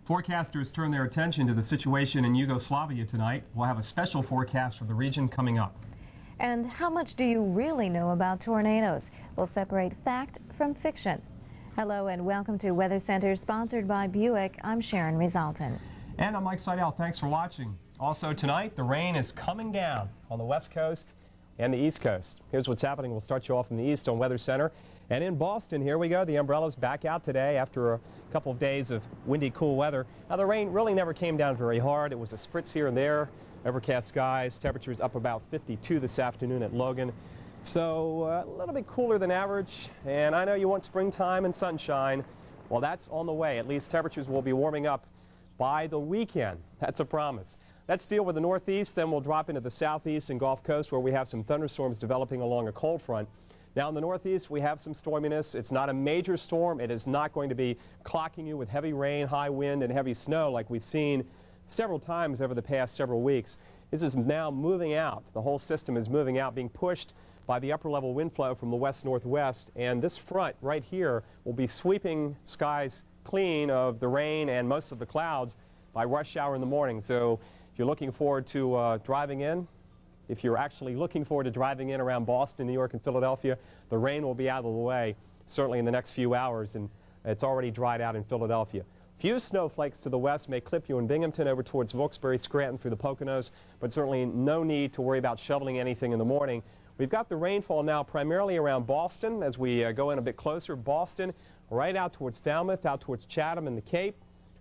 Forecasters turn their attention to the situation in Yugoslavia tonight. We'll have a special forecast for the region coming up. And how much do you really know about tornadoes? We'll separate fact from fiction. Hello and welcome to Weather Center, sponsored by Buick. I'm Sharon Resultan. And I'm Mike Seidel. Thanks for watching. Also tonight, the rain is coming down on the West Coast and the East Coast. Here's what's happening. We'll start you off in the east on Weather Center. And in Boston, here we go. The umbrellas back out today after a couple of days of windy, cool weather. Now, the rain really never came down very hard. It was a spritz here and there. Overcast skies. Temperatures up about 52 this afternoon at Logan. So a little bit cooler than average. And I know you want springtime and sunshine. Well, that's on the way. At least temperatures will be warming up by the weekend. That's a promise. Let's deal with the northeast, then we'll drop into the southeast and Gulf Coast where we have some thunderstorms developing along a cold front. Now in the northeast we have some storminess. It's not a major storm. It is not going to be clocking you with heavy rain, high wind and heavy snow like we've seen several times over the past several weeks. This is now moving out. The whole system is moving out, being pushed by the upper level wind flow from the west-northwest, and this front right here will be sweeping skies clean of the rain and most of the clouds by rush hour in the morning. So if you're looking forward to driving in, if you're actually looking forward to driving in around Boston, New York, and Philadelphia, the rain will be out of the way, certainly in the next few hours, and it's already dried out in Philadelphia. Few snowflakes to the west may clip you in Binghamton over towards Wilkes-Barre, Scranton through the Poconos, but certainly no need to worry about shoveling anything in the morning. We've got the rainfall now primarily around Boston as we go in a bit closer. Boston, right out towards Falmouth, out towards Chatham and the Cape.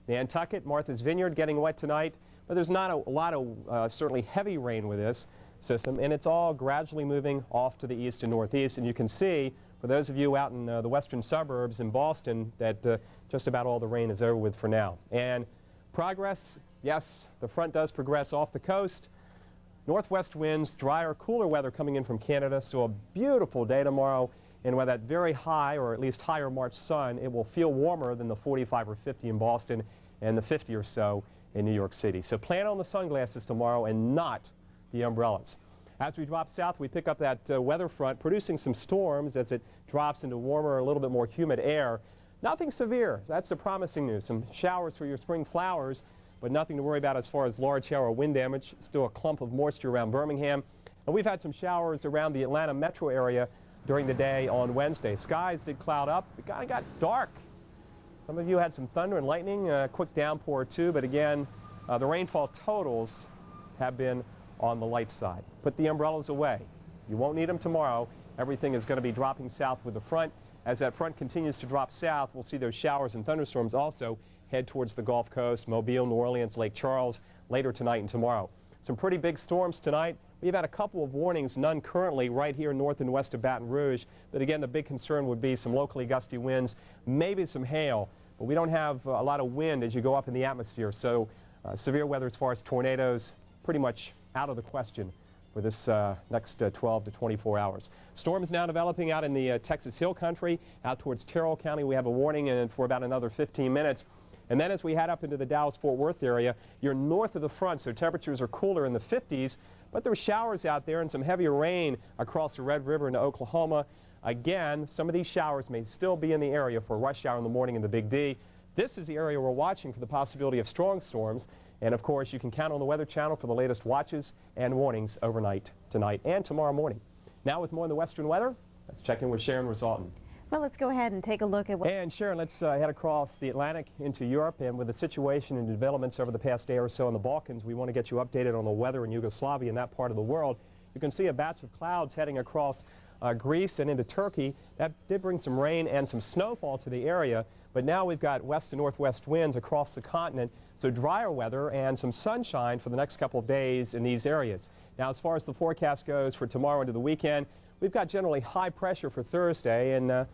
Nantucket, Martha's Vineyard getting wet tonight. But there's not a lot of certainly heavy rain with this system, and it's all gradually moving off to the east and northeast. And you can see, for those of you out in the western suburbs in Boston, that just about all the rain is over with for now. And progress, yes, the front does progress off the coast. Northwest winds, drier, cooler weather coming in from Canada, so a beautiful day tomorrow. And with that very high, or at least higher March sun, it will feel warmer than the 45 or 50 in Boston and the 50 or so in New York City. So plan on the sunglasses tomorrow and not the umbrellas. As we drop south, we pick up that weather front, producing some storms as it drops into warmer, a little bit more humid air. Nothing severe. That's the promising news. Some showers for your spring flowers, but nothing to worry about as far as large hail or wind damage. Still a clump of moisture around Birmingham. And we've had some showers around the Atlanta metro area during the day on Wednesday. Skies did cloud up. It kind of got dark. Some of you had some thunder and lightning, a quick downpour or two, but again, the rainfall totals have been on the light side. Put the umbrellas away. You won't need them tomorrow. Everything is going to be dropping south with the front. As that front continues to drop south, we'll see those showers and thunderstorms also head towards the Gulf Coast, Mobile, New Orleans, Lake Charles later tonight and tomorrow. Some pretty big storms tonight. We've had a couple of warnings, none currently right here north and west of Baton Rouge. But again, the big concern would be some locally gusty winds, maybe some hail. But we don't have a lot of wind as you go up in the atmosphere. So severe weather as far as tornadoes, pretty much out of the question for this next 12 to 24 hours. Storms now developing out in the Texas Hill Country. Out towards Terrell County, we have a warning for about another 15 minutes. And then as we head up into the Dallas-Fort Worth area, you're north of the front, so temperatures are cooler in the 50s. But there were showers out there and some heavier rain across the Red River into Oklahoma. Again, some of these showers may still be in the area for rush hour in the morning in the Big D. This is the area we're watching for the possibility of strong storms. And of course, you can count on the Weather Channel for the latest watches and warnings overnight, tonight, and tomorrow morning. Now with more in the western weather, let's check in with Sharon Resultan. Well, let's go ahead and take a look at what... And Sharon, let's head across the Atlantic into Europe. And with the situation and developments over the past day or so in the Balkans, we want to get you updated on the weather in Yugoslavia and that part of the world. You can see a batch of clouds heading across Greece and into Turkey. That did bring some rain and some snowfall to the area. But now we've got west to northwest winds across the continent. So drier weather and some sunshine for the next couple of days in these areas. Now, as far as the forecast goes for tomorrow into the weekend, we've got generally high pressure for Thursday, and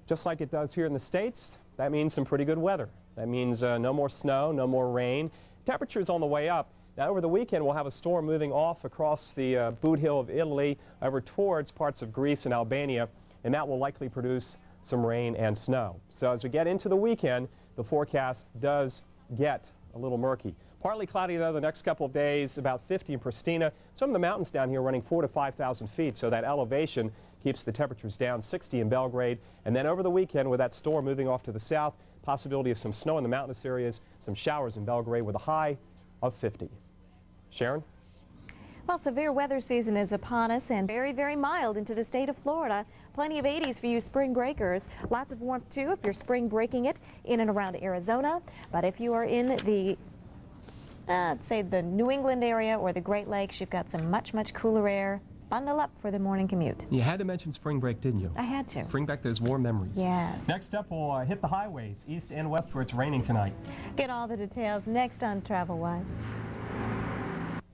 just like it does here in the States, that means some pretty good weather. That means no more snow, no more rain. Temperatures on the way up. Now, over the weekend, we'll have a storm moving off across the boot hill of Italy over towards parts of Greece and Albania, and that will likely produce some rain and snow. So as we get into the weekend, the forecast does get a little murky. Partly cloudy, though, the next couple of days, about 50 in Pristina. Some of the mountains down here running 4,000 to 5,000 feet, so that elevation keeps the temperatures down. 60 in Belgrade. And then over the weekend, with that storm moving off to the south, Possibility of some snow in the mountainous areas, some showers in Belgrade with a high of 50. Sharon? Well, severe weather season is upon us and very, very mild into the state of Florida. Plenty of 80s for you spring breakers. Lots of warmth, too, if you're spring breaking it in and around Arizona. But if you are in the, let's say, the New England area or the Great Lakes, you've got some much, much cooler air. Bundle up for the morning commute. You had to mention spring break, didn't you? I had to. Bring back those warm memories. Yes. Next up, we'll hit the highways, east and west, where it's raining tonight. Get all the details next on Travel Wise.